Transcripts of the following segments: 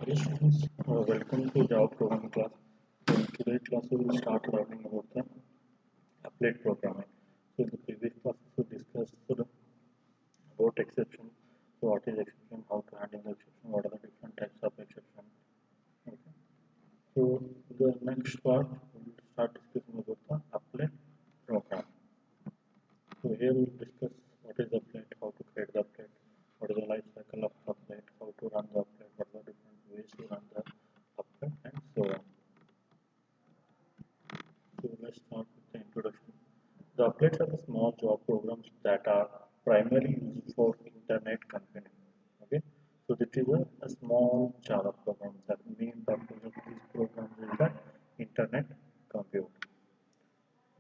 Yes, students, welcome to Java programming class. So in today's class, we will start learning about the applet programming. So in the previous classes, we discussed about exception. So what is exception, how to handle the exception, what are the different types of exception. Okay. So the next part, we will start discussing about the applet program. So here we will discuss what is the applet, how to create the applet, what is the life cycle of the applet, how to run the applet, what are the different ways to run the applet, and so on. So let's start with the introduction. The applets are the small Java programs that are primarily used for internet computing. Okay, so this is a small Java program. The main purpose of this program is that internet compute.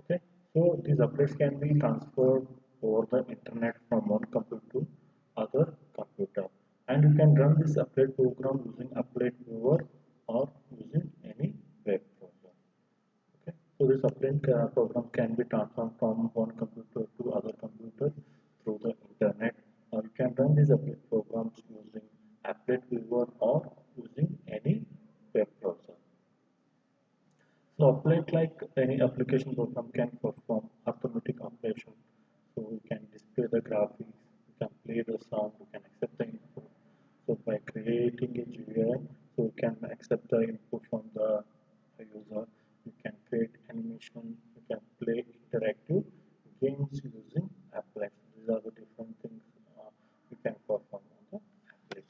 Okay, so these applets can be transferred over the internet from one computer to other computer, and you can run this applet program using applet viewer or using any web browser. Okay, so this uplink program can be transferred from one computer to other computer through the internet, or you can run these applet programs using applet viewer or using any web browser. So applet, like any application program, can perform automatic operation. So we can display the graphics, we can play the sound, we can accept the input. So by creating a GUI, so we can accept the input from the user. You can create animation, you can play interactive games using applets. These are the different things you can perform on the applets.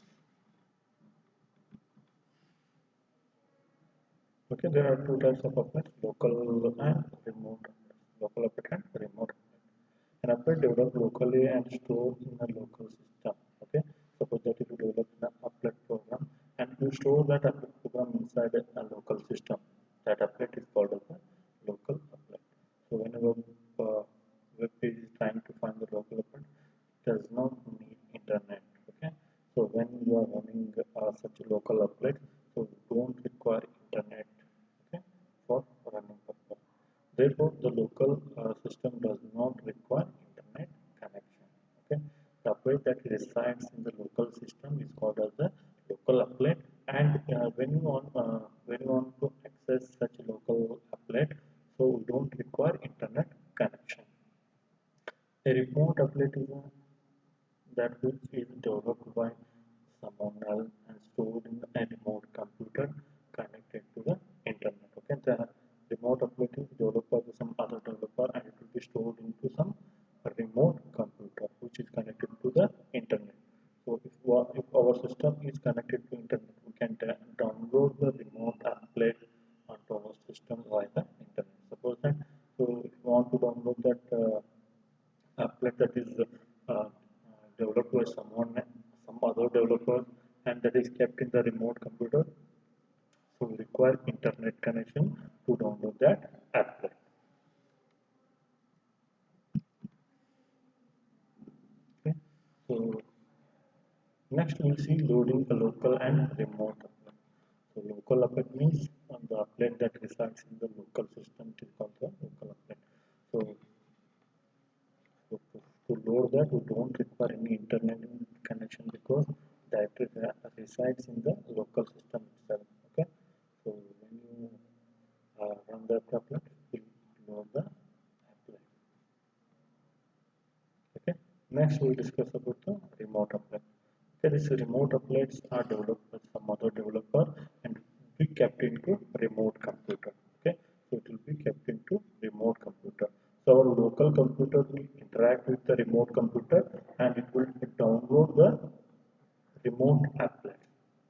Okay, there are two types of applets, local and remote applets. Local applet and remote applet. An applet developed locally and stored in a local system. Okay, suppose that if you develop an applet program and you store that applet program inside a local system, that applet is called as a local applet. So whenever web page is trying to find the local applet, it does not need internet. Okay, so when you are running such a local applet, so you don't require internet. Okay, for running purpose. Therefore, the local system does not require internet connection. Okay, the applet that resides in the local system is called as the local applet. And when you want to access such a local applet, so we don't require internet connection. A remote applet is that which is developed by someone else and stored in a remote computer connected to the internet. Okay, the remote applet is developed by some other developer and it will be stored into some remote computer which is connected to the internet. So if our system is connected to internet, we can download the remote applet onto our system via the internet. Suppose that, so if you want to download that applet that is developed by some other developer, and that is kept in the remote computer, so we require internet connection to download that applet. Okay, so next we'll see loading a local and remote applet. So local applet means the applet that resides in the local system, it is called the local applet. So load that, we don't require any internet connection because that resides in the local system itself. Okay, so when you run the applet, it will load the applet. Okay, next we'll discuss about the remote applet. Okay, these remote applets are developed by some other developer and be kept into remote computer. Okay, so it will be kept into remote computer. So our local computer will interact with the remote computer and it will download the remote applet.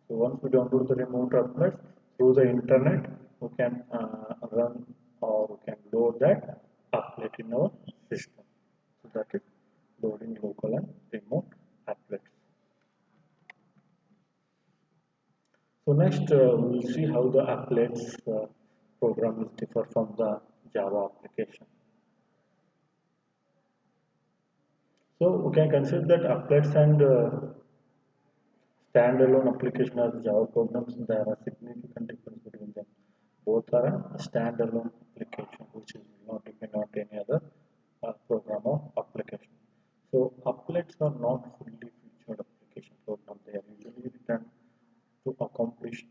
So once we download the remote applet through the internet, we can run or we can load that applet in our system. So that is loading local and remote applets. So next we will see how the applets program is differ from the Java application. So we can consider that applets and standalone application as Java programs, there are significant difference between them. Both are a standalone application which is not depend on any other program or application. So applets are not fully featured application program. They are usually written to accomplish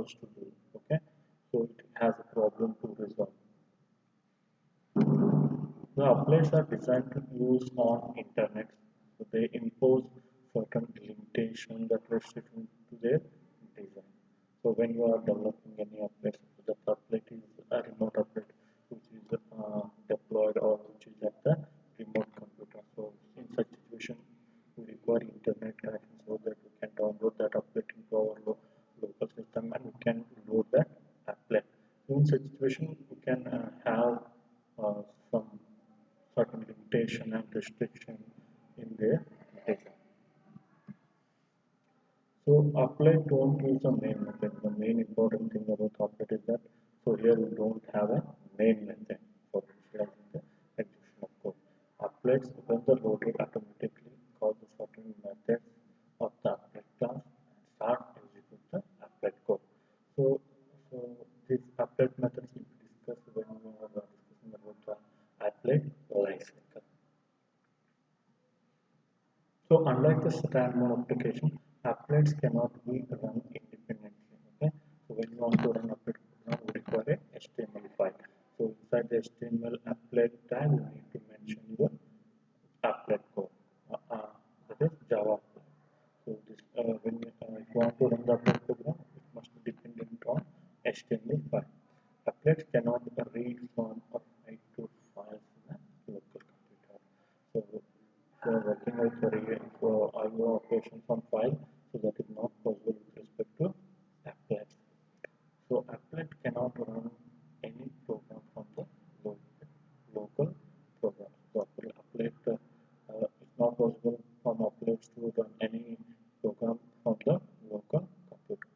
locals to do. Okay, so it has a problem to resolve. The applets are designed to use on internet, so they impose certain limitations that restrict to their design. So when you are developing any applet, the applet is a remote applet which is deployed or which is at the remote computer. So in such situation, we require internet connection so that we can download that applet into our local system and we can load that applet. So in such situation, we can have some certain limitation and restriction in their data. So applet don't use a main method. The main important thing about applet is that so here we don't have a main method for initializing the execution of code. Applets when the loaded automatically call the certain methods of the applet class and start execute the applet code. So these applet methods will be discussed when we are discussing about the applet lifecycle. So unlike the standalone application, applets cannot be run independently. Okay. So when you want to run applet program, you require a HTML file. So inside the HTML applet tag, you need to mention your applet code. That is Java applet. So this when if you want to run the applet program, it must be dependent on HTML file. Applets cannot read from or write to files in a local computer. So we are working with for IO operations on file, so that is not possible with respect to applet. So applet cannot run any program from the local program. So applet it's not possible from applets to run any program from the local computer.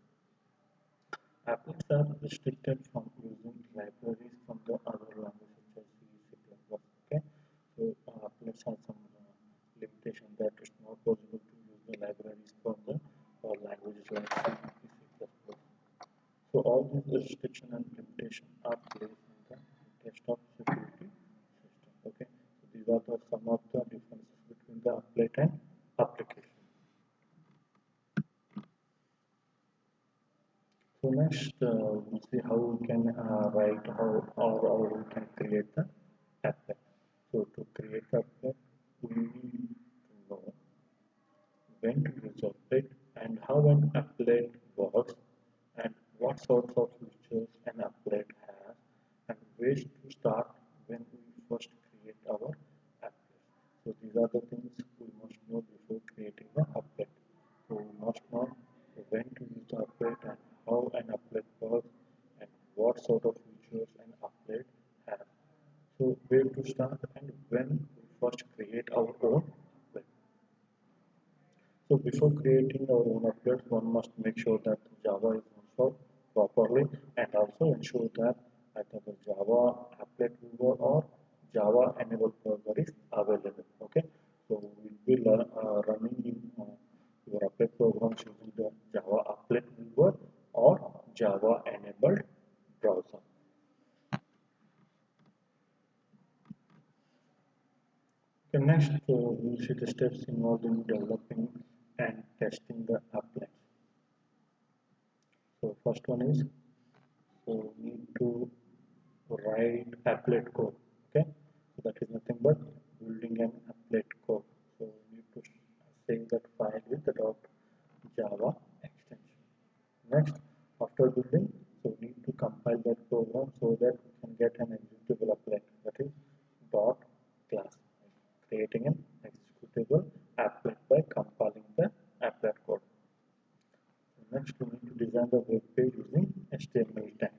Applets are restricted from using libraries from the other languages such as C, C++. Okay, so applets have some limitation that it's not possible to use the libraries from the languages like C, C++. So all these restrictions and limitations are placed in the desktop security system. Okay, so these are some of the differences between the applet and application. So next, we'll see how we can write or we can create the applet. So to create the applet, we need to know when to use applet and how an applet works and what sorts of features an applet has and ways to start when we first create our applet. So these are the things we must know before creating the applet. So we must know when to use the applet and how an applet works and what sort of features an applet has. So where to start and when we first create our own applet. So before creating our own applets, one must make sure that Java is installed properly and also ensure that either the Java applet viewer or Java enabled server is available. Okay, so we'll be running in your applet programs using the Java applet viewer or Java enabled browser. Okay, next, we'll see the steps involved in developing and testing the applet. So first one is so we need to write applet code. Okay, so that is nothing but building an applet code. So we need to save that file with the .java extension. Next, after building, so we need to compile that program so that we can get an executable applet. That is dot class, creating an executable applet by compiling the applet code. Next, we need to design the web page using HTML tag.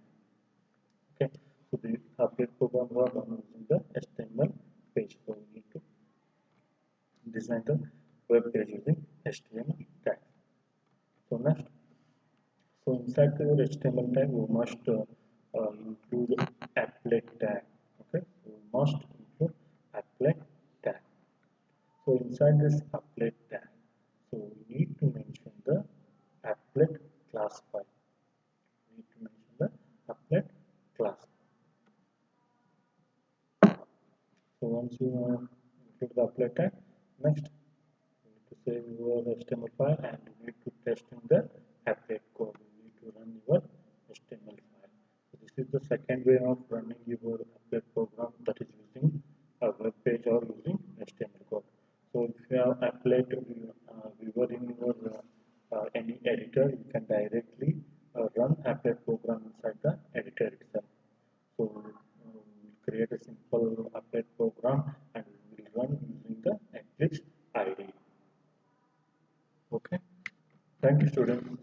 Okay, so the applet program was using the HTML page. So we need to design the web page using HTML tag. So next, so inside the HTML tag, we must include applet tag. Okay, so we must include applet tag. So inside this applet tag, so we need to mention the applet class file. We need to mention the applet class. So once you include the applet tag, next you need to save your HTML file and you need to test in the applet code. You need to run your second way of running your applet program, that is using a web page or using HTML code. So if you have applet viewer in your any editor, you can directly run applet program inside the editor itself. So we'll create a simple applet program and we will run using the Eclipse IDE. Okay. Thank you, students.